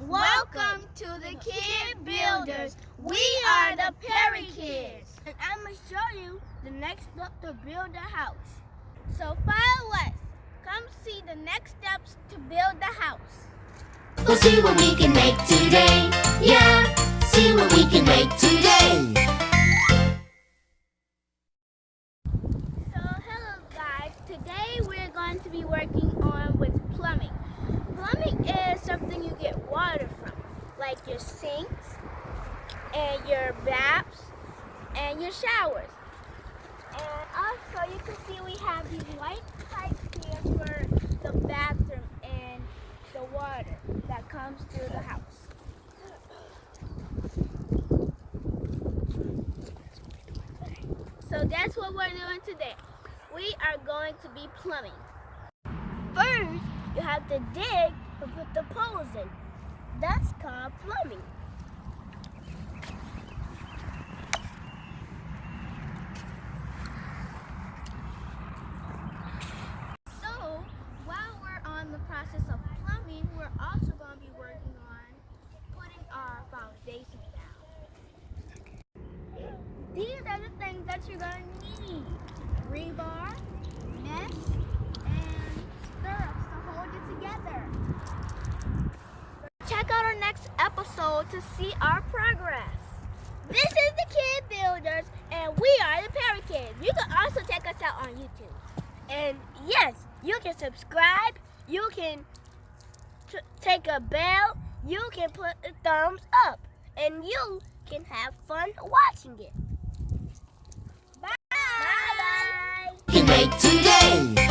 Welcome to the Kid Builders. We are the Perry Kids. And I'm going to show you the next step to build a house. So follow us. Come see the next steps to build the house. We'll see what we can make today. Yeah, see what we can make today. So hello guys. Today we're going to be working on with plumbing. Plumbing is something you get water from, like your sinks and your baths and your showers. And also you can see we have these white pipes here for the bathroom and the water that comes through the house. So that's what we're doing today. We are going to be plumbing. First, you have to dig to put the poles in. That's called plumbing. So, while we're on the process of plumbing, we're also going to be working on putting our foundation down. These are the things that you're going to need. Rebar, mesh, and stirrups to hold it together. Check out our next episode to see our progress. This is the Kid Builders, and we are the Perry Kids. You can also check us out on YouTube. And yes, you can subscribe, you can take a bell, you can put a thumbs up, and you can have fun watching it. Bye! Bye! Can make today.